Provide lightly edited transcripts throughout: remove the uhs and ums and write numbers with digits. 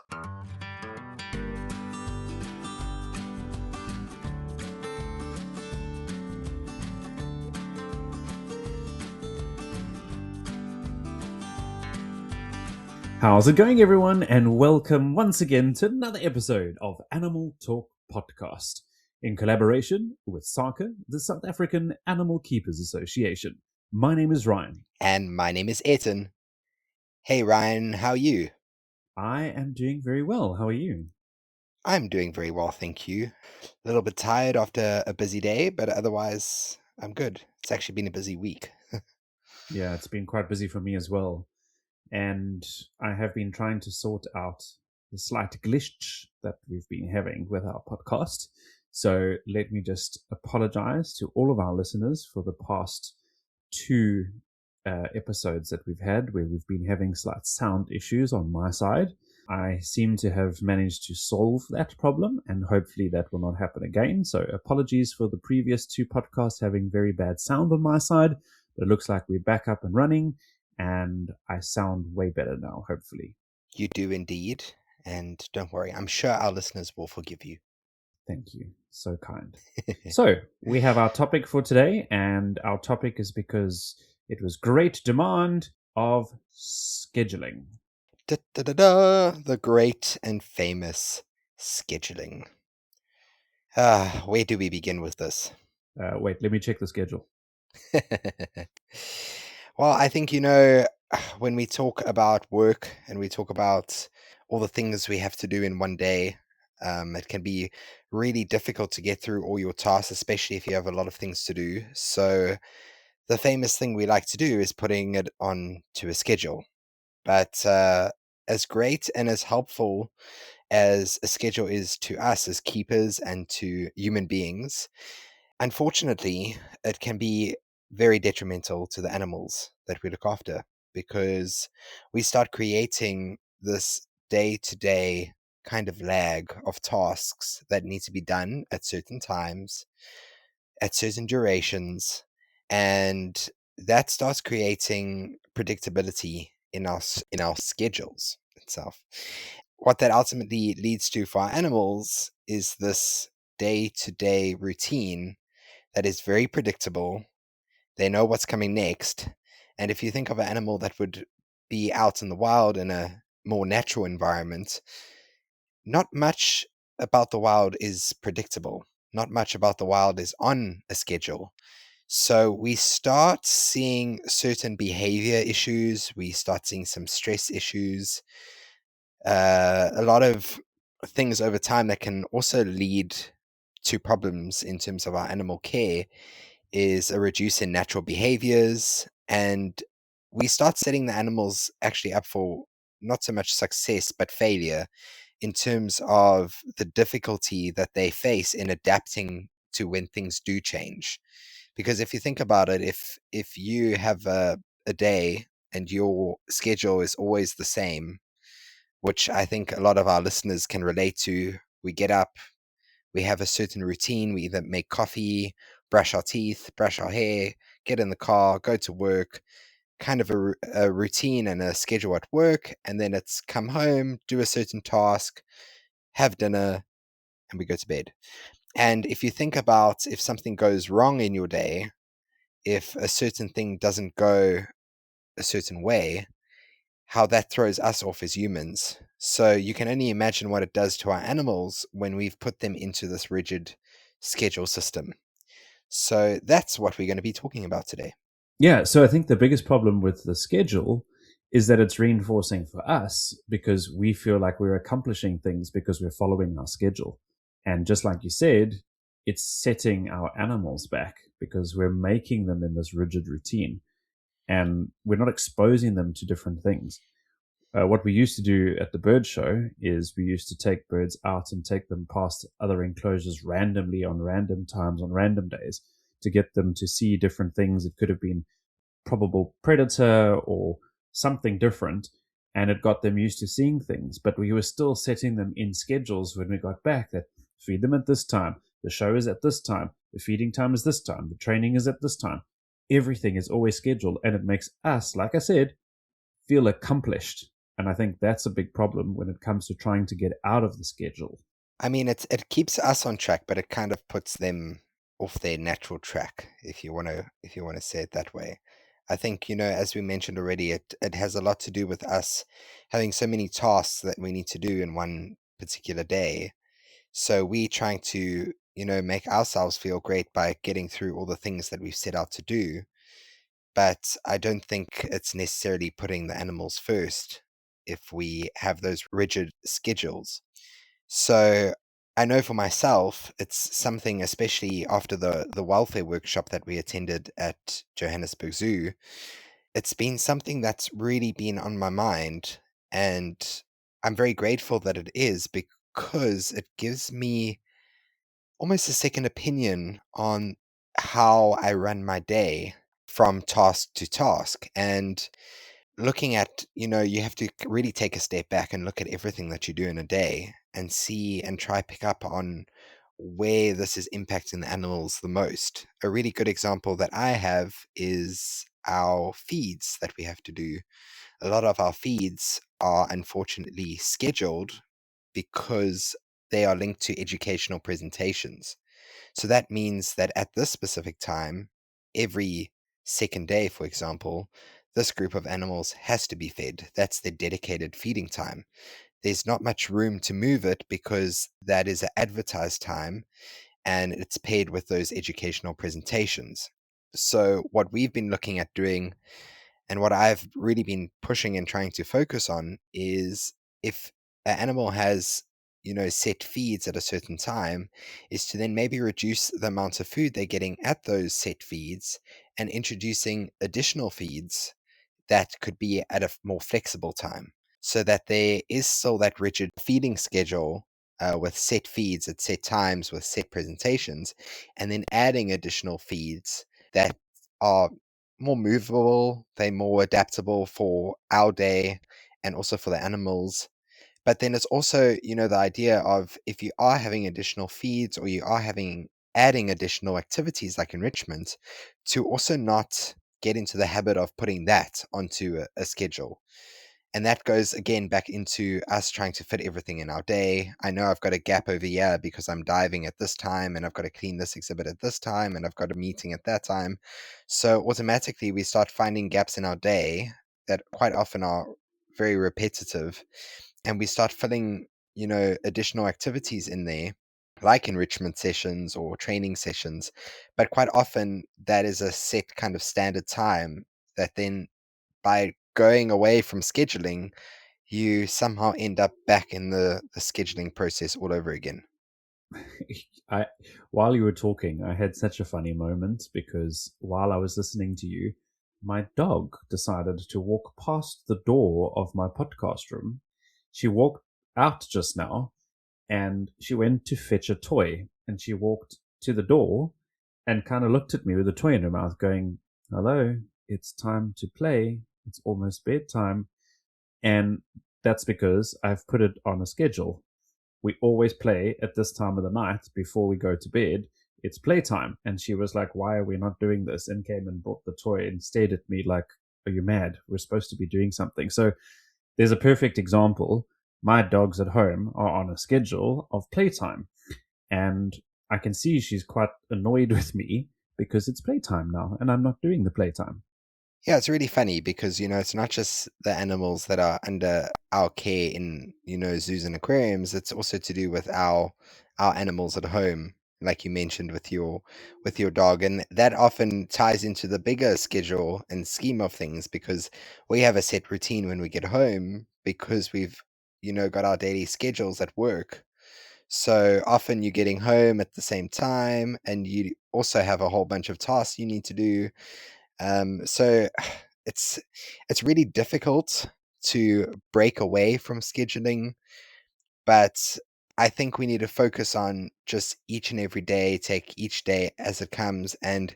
How's it going, everyone? And welcome once again to another episode of Animal Talk Podcast in collaboration with SACA, the South African Animal Keepers Association. My name is Ryne. And my name is Ayrton. Hey Ryan, how are you? I am doing very well. How are you? I'm doing very well, thank you. A little bit tired after a busy day, but otherwise I'm good. It's actually been a busy week. Yeah, it's been quite busy for me as well. And I have been trying to sort out the slight glitch that we've been having with our podcast. So let me just apologize to all of our listeners for the past two episodes that we've had where we've been having slight sound issues on my side. I seem to have managed to solve that problem, and hopefully that will not happen again. So apologies for the previous two podcasts having very bad sound on my side, but it looks like we're back up and running, and I sound way better now, hopefully. You do indeed, and don't worry, I'm sure our listeners will forgive you. Thank you. So kind. So we have our topic for today, and our topic is because it was great demand of scheduling. The great and famous scheduling. Where do we begin with this? Wait, let me check the schedule. Well, I think, when we talk about work and we talk about all the things we have to do in one day, it can be really difficult to get through all your tasks, especially if you have a lot of things to do. So the famous thing we like to do is putting it on to a schedule. But as great and as helpful as a schedule is to us as keepers and to human beings, unfortunately, it can be very detrimental to the animals that we look after, because we start creating this day-to-day kind of lag of tasks that need to be done at certain times, at certain durations, and that starts creating predictability in our schedules itself. What that ultimately leads to for our animals is this day-to-day routine that is very predictable. They know what's coming next. And if you think of an animal that would be out in the wild in a more natural environment, not much about the wild is predictable. Not much about the wild is on a schedule. So we start seeing certain behavior issues. We start seeing some stress issues. A lot of things over time that can also lead to problems in terms of our animal care is a reduce in natural behaviors, and we start setting the animals actually up for not so much success but failure in terms of the difficulty that they face in adapting to when things do change. Because if you think about it, if you have a day and your schedule is always the same, which I think a lot of our listeners can relate to, we get up, we have a certain routine. We either make coffee, brush our teeth, brush our hair, get in the car, go to work, kind of a routine and a schedule at work. And then it's come home, do a certain task, have dinner, and we go to bed. And if you think about if something goes wrong in your day, if a certain thing doesn't go a certain way, how that throws us off as humans. So you can only imagine what it does to our animals when we've put them into this rigid schedule system. So that's what we're going to be talking about today. Yeah, so I think the biggest problem with the schedule is that it's reinforcing for us because we feel like we're accomplishing things because we're following our schedule. And just like you said, it's setting our animals back because we're making them in this rigid routine and we're not exposing them to different things. What we used to do at the bird show is we used to take birds out and take them past other enclosures randomly on random times, on random days, to get them to see different things. It could have been probable predator or something different, and it got them used to seeing things. But we were still setting them in schedules when we got back that feed them at this time, the show is at this time, the feeding time is this time, the training is at this time. Everything is always scheduled, and it makes us, like I said, feel accomplished And I think that's a big problem when it comes to trying to get out of the schedule. I mean, it keeps us on track, but it kind of puts them off their natural track, if you want to say it that way. I think, as we mentioned already, it has a lot to do with us having so many tasks that we need to do in one particular day. So we trying to, make ourselves feel great by getting through all the things that we've set out to do. But I don't think it's necessarily putting the animals first if we have those rigid schedules. So I know for myself, it's something, especially after the welfare workshop that we attended at Johannesburg Zoo, it's been something that's really been on my mind. And I'm very grateful that it is, because it gives me almost a second opinion on how I run my day from task to task. And looking at, you have to really take a step back and look at everything that you do in a day and see and try pick up on where this is impacting the animals the most. A really good example that I have is our feeds that we have to do. A lot of our feeds are unfortunately scheduled because they are linked to educational presentations. So that means that at this specific time, every second day, for example, this group of animals has to be fed. That's their dedicated feeding time. There's not much room to move it because that is an advertised time and it's paired with those educational presentations. So, what we've been looking at doing and what I've really been pushing and trying to focus on is, if an animal has, set feeds at a certain time, is to then maybe reduce the amount of food they're getting at those set feeds and introducing additional feeds that could be at a more flexible time, so that there is still that rigid feeding schedule with set feeds at set times with set presentations, and then adding additional feeds that are more movable, they're more adaptable for our day and also for the animals. But then it's also, the idea of, if you are having additional feeds or you are having adding additional activities like enrichment, to also not get into the habit of putting that onto a schedule. And that goes again back into us trying to fit everything in our day. I know I've got a gap over here because I'm diving at this time and I've got to clean this exhibit at this time and I've got a meeting at that time. So automatically we start finding gaps in our day that quite often are very repetitive, and we start filling, additional activities in there, like enrichment sessions or training sessions. But quite often that is a set kind of standard time that then, by going away from scheduling, you somehow end up back in the scheduling process all over again. I, while you were talking, I had such a funny moment because while I was listening to you, my dog decided to walk past the door of my podcast room. She walked out just now and she went to fetch a toy, and she walked to the door and kind of looked at me with a toy in her mouth, going, "Hello, it's time to play. It's almost bedtime." And that's because I've put it on a schedule. We always play at this time of the night before we go to bed. It's playtime. And she was like, "Why are we not doing this?" And came and brought the toy and stared at me like, "Are you mad? We're supposed to be doing something." So there's a perfect example. My dogs at home are on a schedule of playtime. And I can see she's quite annoyed with me because it's playtime now and I'm not doing the playtime. Yeah, it's really funny because, it's not just the animals that are under our care in, zoos and aquariums. It's also to do with our animals at home, like you mentioned with your dog. And that often ties into the bigger schedule and scheme of things, because we have a set routine when we get home because we've, got our daily schedules at work. So often you're getting home at the same time and you also have a whole bunch of tasks you need to do. So it's it's really difficult to break away from scheduling, but I think we need to focus on just each and every day, take each day as it comes, and,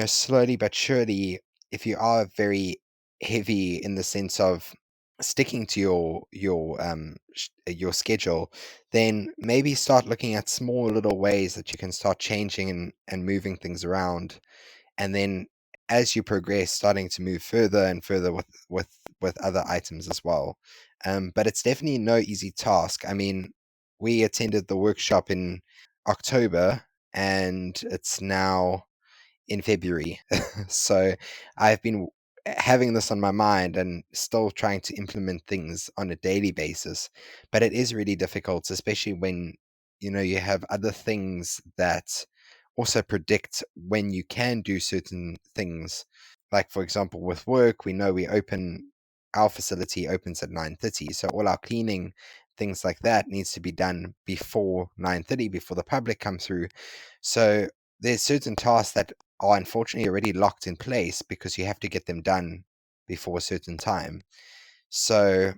slowly but surely, if you are very heavy in the sense of sticking to your schedule, then maybe start looking at small little ways that you can start changing and moving things around, and then as you progress, starting to move further and further with with other items as well. But it's definitely no easy task. I mean, we attended the workshop in October, and it's now in February. So I've been having this on my mind and still trying to implement things on a daily basis. But it is really difficult, especially when you have other things that also predict when you can do certain things. Like for example, with work, we know our facility opens at 9:30, so all our cleaning, things like that, needs to be done before 9:30, before the public come through. So there's certain tasks that are unfortunately already locked in place because you have to get them done before a certain time. So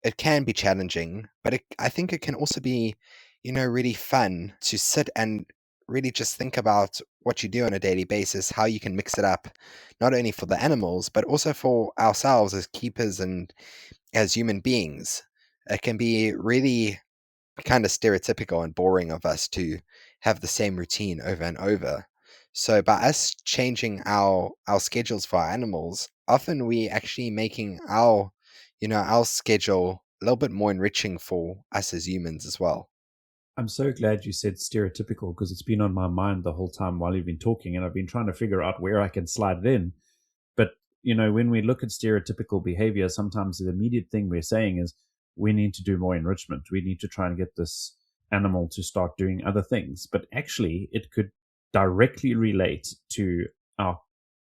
it can be challenging, but I think it can also be, really fun to sit and really just think about what you do on a daily basis, how you can mix it up, not only for the animals, but also for ourselves as keepers and as human beings. It can be really kind of stereotypical and boring of us to have the same routine over and over. So by us changing our schedules for our animals, often we actually making our schedule a little bit more enriching for us as humans as well. I'm so glad you said stereotypical because it's been on my mind the whole time while you've been talking, and I've been trying to figure out where I can slide it in. But, when we look at stereotypical behavior, sometimes the immediate thing we're saying is we need to do more enrichment. We need to try and get this animal to start doing other things. But actually, it could directly relate to our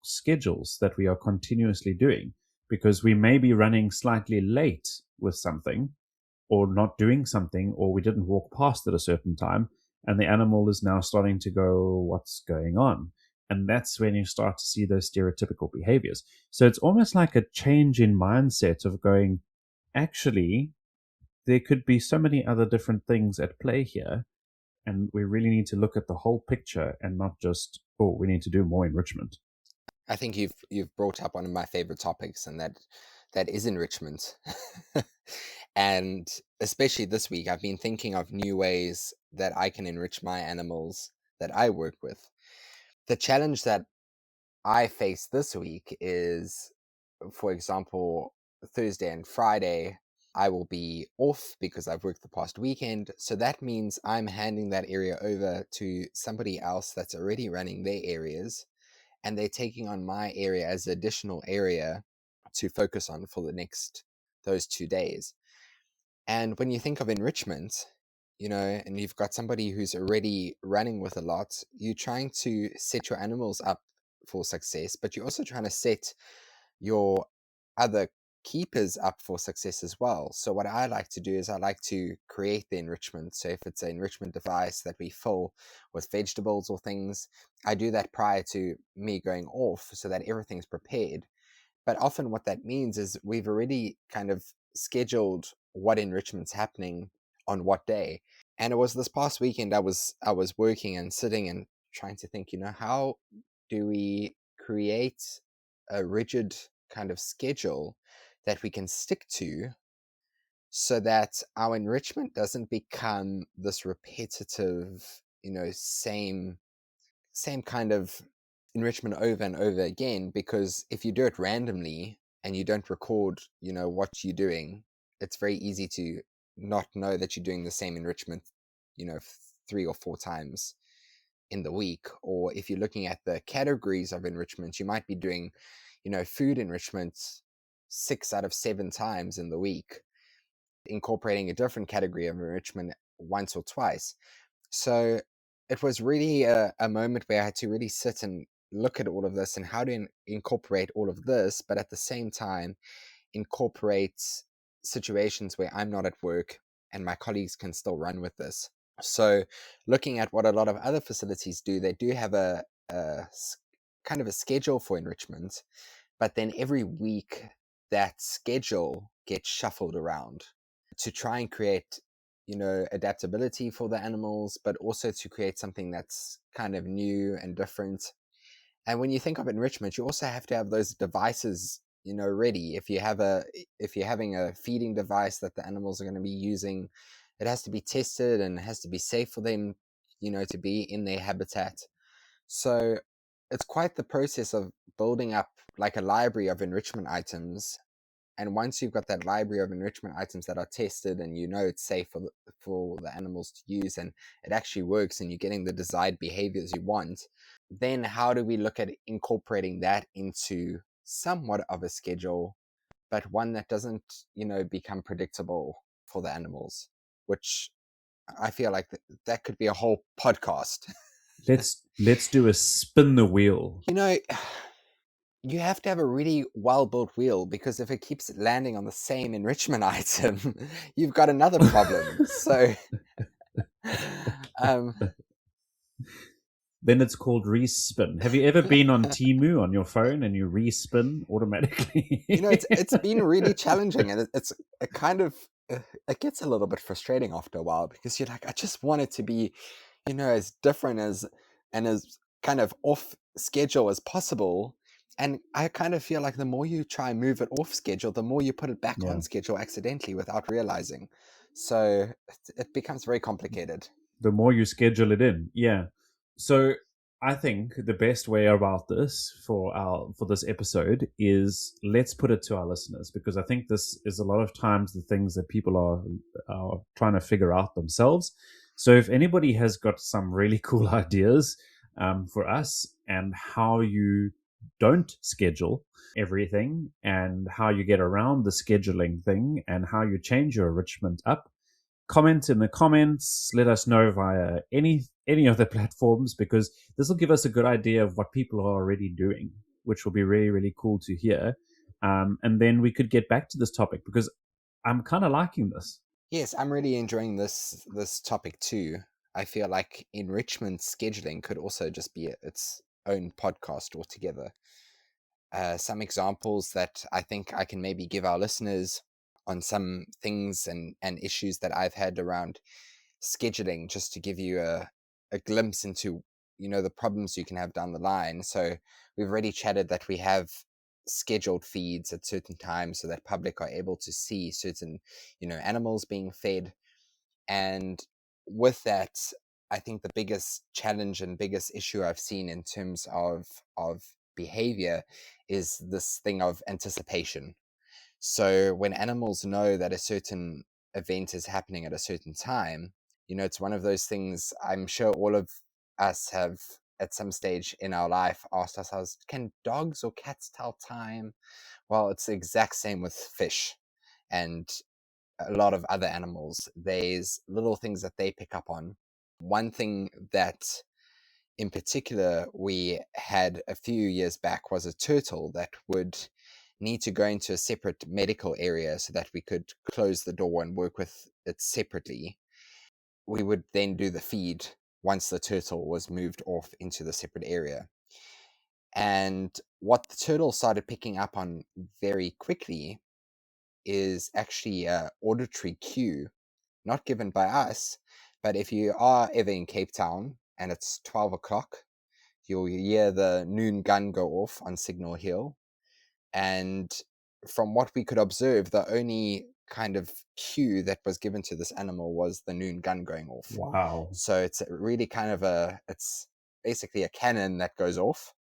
schedules that we are continuously doing because we may be running slightly late with something or not doing something, or we didn't walk past at a certain time, and the animal is now starting to go, what's going on? And that's when you start to see those stereotypical behaviors. So it's almost like a change in mindset of going, actually, there could be so many other different things at play here. And we really need to look at the whole picture and not just, oh, we need to do more enrichment. I think you've brought up one of my favorite topics, and that is enrichment. And especially this week, I've been thinking of new ways that I can enrich my animals that I work with. The challenge that I face this week is, for example, Thursday and Friday, I will be off because I've worked the past weekend. So that means I'm handing that area over to somebody else that's already running their areas, and they're taking on my area as an additional area to focus on for those 2 days. And when you think of enrichment, and you've got somebody who's already running with a lot, you're trying to set your animals up for success, but you're also trying to set your other keepers up for success as well. So what I like to do is I like to create the enrichment. So if it's an enrichment device that we fill with vegetables or things, I do that prior to me going off so that everything's prepared. But often what that means is we've already kind of scheduled what enrichment's happening on what day. And it was this past weekend I was working and sitting and trying to think, how do we create a rigid kind of schedule that we can stick to so that our enrichment doesn't become this repetitive, same kind of enrichment over and over again. Because if you do it randomly and you don't record what you're doing, it's very easy to not know that you're doing the same enrichment 3 or 4 times in the week. Or if you're looking at the categories of enrichment, you might be doing food enrichment 6 out of 7 times in the week, incorporating a different category of enrichment once or twice. So it was really a moment where I had to really sit and look at all of this and how to incorporate all of this, but at the same time, incorporate situations where I'm not at work and my colleagues can still run with this. So looking at what a lot of other facilities do, they do have a kind of a schedule for enrichment, but then every week that schedule gets shuffled around to try and create adaptability for the animals, but also to create something that's kind of new and different. And when you think of enrichment, you also have to have those devices ready. If you're having a feeding device that the animals are going to be using, it has to be tested and it has to be safe for them to be in their habitat. So it's quite the process of building up like a library of enrichment items And once you've got that library of enrichment items that are tested and it's safe for the animals to use and it actually works and you're getting the desired behaviors you want, then how do we look at incorporating that into somewhat of a schedule, but one that doesn't, become predictable for the animals, which I feel like that could be a whole podcast. Let's do a spin the wheel. You have to have a really well-built wheel, because if it keeps landing on the same enrichment item, you've got another problem. So, then it's called respin. Have you ever been on Temu on your phone and you respin automatically? It's been really challenging, and it's a kind of it gets a little bit frustrating after a while, because you're like, I just want it to be, as different and as kind of off schedule as possible. And I kind of feel like the more you try and move it off schedule, the more you put it back on schedule accidentally without realizing. So it becomes very complicated. The more you schedule it in. Yeah. So I think the best way about this for this episode is, let's put it to our listeners, because I think this is a lot of times the things that people are trying to figure out themselves. So if anybody has got some really cool ideas for us, and how you don't schedule everything, and how you get around the scheduling thing, and how you change your enrichment up, comment in the comments. Let us know via any of the platforms, because this will give us a good idea of what people are already doing, which will be really, really cool to hear. And then we could get back to this topic, because I'm kind of liking this. Yes, I'm really enjoying this topic too. I feel like enrichment scheduling could also just be its own podcast altogether. Some examples that I think I can maybe give our listeners on some things and issues that I've had around scheduling, just to give you a glimpse into the problems you can have down the line. So we've already chatted that we have scheduled feeds at certain times so that public are able to see certain animals being fed. And with that, I think the biggest challenge and biggest issue I've seen in terms of behavior is this thing of anticipation. So when animals know that a certain event is happening at a certain time, it's one of those things I'm sure all of us have at some stage in our life asked ourselves, can dogs or cats tell time? Well, it's the exact same with fish and a lot of other animals. There's little things that they pick up on. One thing that in particular we had a few years back was a turtle that would need to go into a separate medical area so that we could close the door and work with it separately. We would then do the feed once the turtle was moved off into the separate area. And what the turtle started picking up on very quickly is actually an auditory cue, not given by us, but if you are ever in Cape Town and it's 12 o'clock, you'll hear the noon gun go off on Signal Hill. And from what we could observe, the only kind of cue that was given to this animal was the noon gun going off. Wow. So it's really kind of it's basically a cannon that goes off,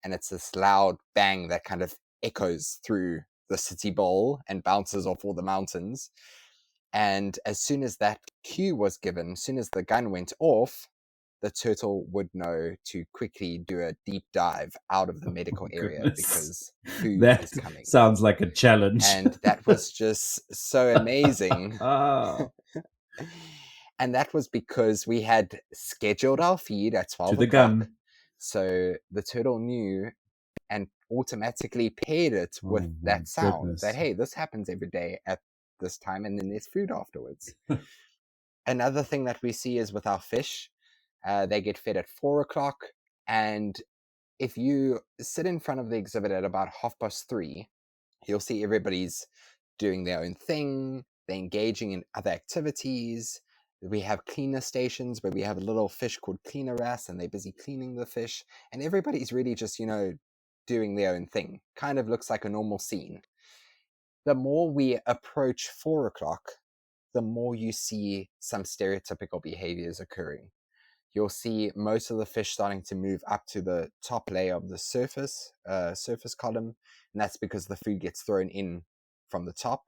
and it's this loud bang that kind of echoes through the city bowl and bounces off all the mountains. And as soon as that cue was given, as soon as the gun went off, the turtle would know to quickly do a deep dive out of the medical area, because food is coming. Sounds like a challenge. And that was just so amazing. And that was because we had scheduled our feed at 12 to o'clock. The gun. So the turtle knew and automatically paired it with that sound. Goodness. That, hey, this happens every day at this time, and then there's food afterwards. Another thing that we see is with our fish, they get fed at 4 o'clock. And if you sit in front of the exhibit at about 3:30, you'll see everybody's doing their own thing. They're engaging in other activities. We have cleaner stations where we have a little fish called Cleaner Wrasse, and they're busy cleaning the fish. And everybody's really just, doing their own thing. Kind of looks like a normal scene. The more we approach 4 o'clock, the more you see some stereotypical behaviors occurring. You'll see most of the fish starting to move up to the top layer of the surface column, and that's because the food gets thrown in from the top.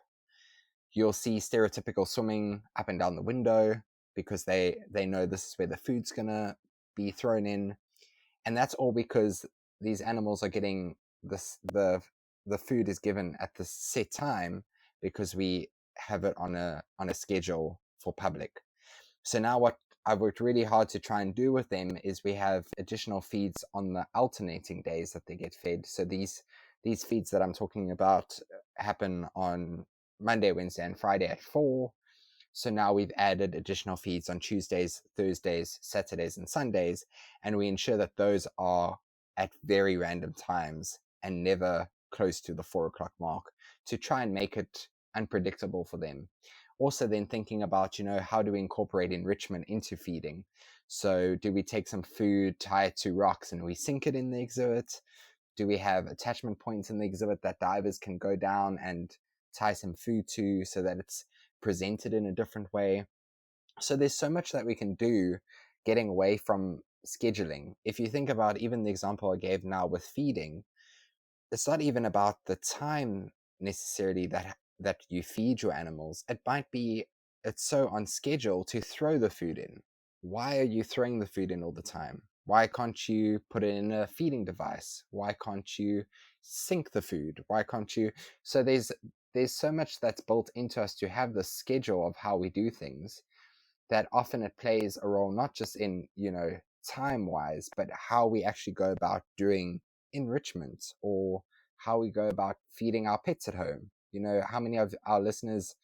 You'll see stereotypical swimming up and down the window because they know this is where the food's going to be thrown in. And that's all because these animals are getting this, the food is given at the set time because we have it on a schedule for public. So now what I've worked really hard to try and do with them is we have additional feeds on the alternating days that they get fed. So these feeds that I'm talking about happen on Monday, Wednesday, and Friday at 4. So now we've added additional feeds on Tuesdays, Thursdays, Saturdays, and Sundays, and we ensure that those are at very random times and never close to the 4 o'clock mark to try and make it unpredictable for them. Also then thinking about, how do we incorporate enrichment into feeding? So do we take some food, tie it to rocks, and we sink it in the exhibit? Do we have attachment points in the exhibit that divers can go down and tie some food to so that it's presented in a different way? So there's so much that we can do getting away from scheduling. If you think about even the example I gave now with feeding, it's not even about the time necessarily that you feed your animals. It might be it's so on schedule to throw the food in. Why are you throwing the food in all the time? Why can't you put it in a feeding device? Why can't you sink the food? Why can't you? So there's so much that's built into us to have the schedule of how we do things that often it plays a role, not just in, time wise, but how we actually go about doing enrichment or how we go about feeding our pets at home. How many of our listeners,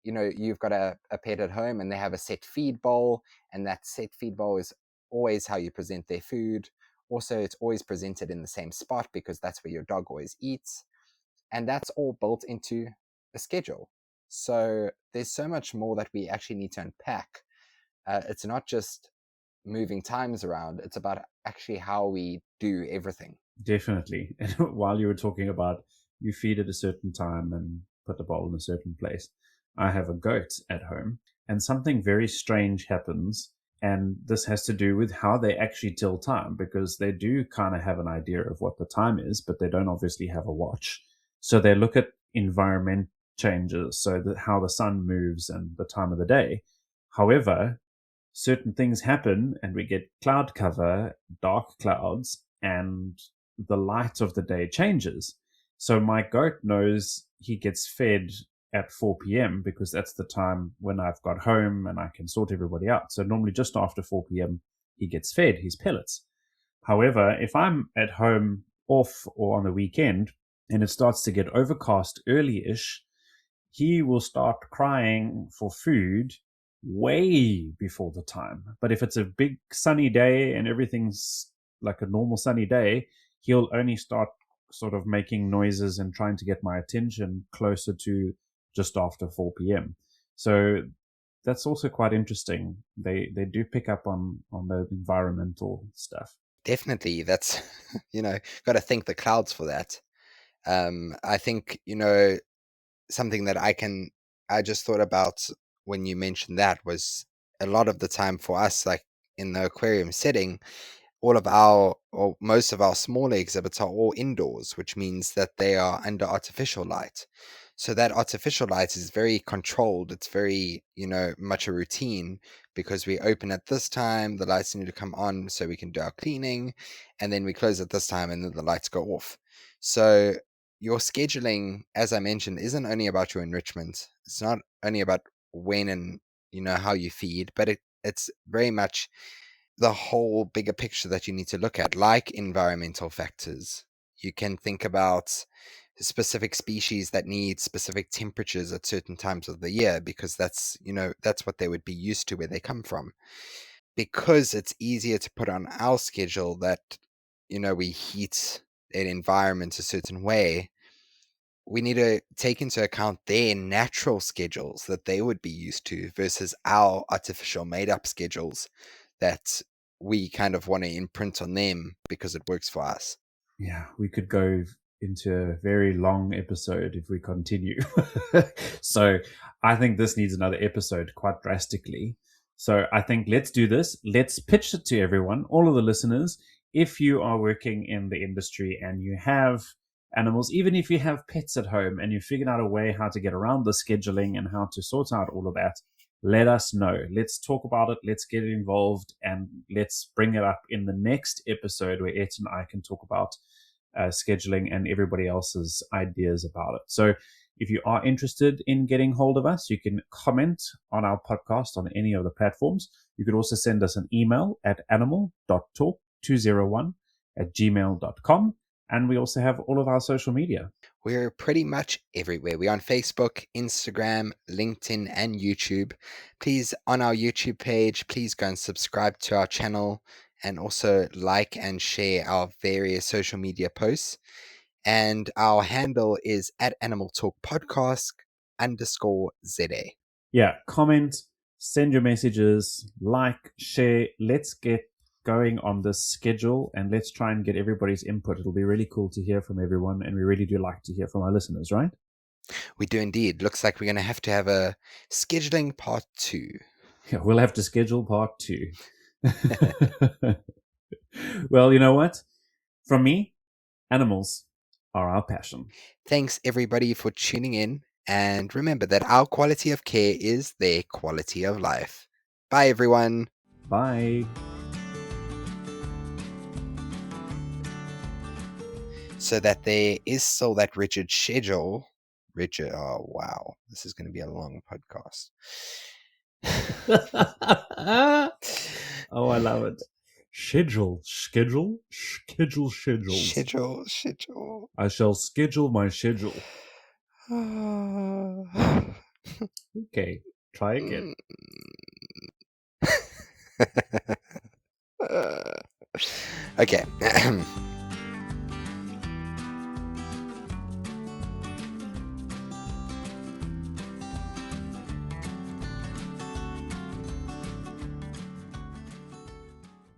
you've got a pet at home and they have a set feed bowl, and that set feed bowl is always how you present their food. Also, it's always presented in the same spot because that's where your dog always eats. And that's all built into a schedule. So there's so much more that we actually need to unpack. It's not just moving times around, it's about actually how we do everything. Definitely. And while you were talking about you feed at a certain time and put the bowl in a certain place, I have a goat at home, and something very strange happens. And this has to do with how they actually tell time, because they do kind of have an idea of what the time is, but they don't obviously have a watch. So they look at environment changes, so that how the sun moves and the time of the day. However, certain things happen and we get cloud cover, dark clouds, and the light of the day changes. So my goat knows he gets fed at 4 p.m. because that's the time when I've got home and I can sort everybody out. So normally just after 4 p.m. he gets fed his pellets. However, if I'm at home off or on the weekend and it starts to get overcast early-ish, he will start crying for food way before the time. But if it's a big sunny day and everything's like a normal sunny day, he'll only start sort of making noises and trying to get my attention closer to just after 4 p.m. So that's also quite interesting. They do pick up on the environmental stuff. Definitely. That's, got to thank the clouds for that. I think, something that I just thought about when you mentioned that was a lot of the time for us, like in the aquarium setting, all of our, or most of our smaller exhibits are all indoors, which means that they are under artificial light. So that artificial light is very controlled. It's very, much a routine because we open at this time, the lights need to come on so we can do our cleaning, and then we close at this time and then the lights go off. So your scheduling, as I mentioned, isn't only about your enrichment. It's not only about when and, how you feed, but it's very much the whole bigger picture that you need to look at, like environmental factors. You can think about specific species that need specific temperatures at certain times of the year because that's what they would be used to where they come from. Because it's easier to put on our schedule that we heat an environment a certain way, we need to take into account their natural schedules that they would be used to versus our artificial made up schedules that we kind of want to imprint on them because it works for us. Yeah, we could go into a very long episode if we continue. So I think this needs another episode quite drastically. So I think let's do this. Let's pitch it to everyone, all of the listeners. If you are working in the industry and you have animals. Even if you have pets at home and you figured out a way how to get around the scheduling and how to sort out all of that, let us know. Let's talk about it. Let's get involved, and let's bring it up in the next episode where Ayrton and I can talk about scheduling and everybody else's ideas about it. So if you are interested in getting hold of us, you can comment on our podcast on any of the platforms. You could also send us an email at animal.talk201@gmail.com. And we also have all of our social media. We're pretty much everywhere. We're on Facebook, Instagram, LinkedIn, and YouTube. Please, on our YouTube page, please go and subscribe to our channel, and also like and share our various social media posts. And our handle is at Animal Talk Podcast _ZA. Yeah, comment, send your messages, like, share. Let's get going on this schedule, and let's try and get everybody's input. It'll be really cool to hear from everyone, and we really do like to hear from our listeners, right? We do indeed. Looks like we're going to have a scheduling part 2. Yeah, we'll have to schedule part 2. Well, you know what? From me, animals are our passion. Thanks everybody for tuning in, and remember that our quality of care is their quality of life. Bye everyone. Bye. So that there is still that rigid schedule. Oh wow, this is going to be a long podcast. Oh, I love it. Schedule. I shall schedule my schedule. Okay, try again. Okay.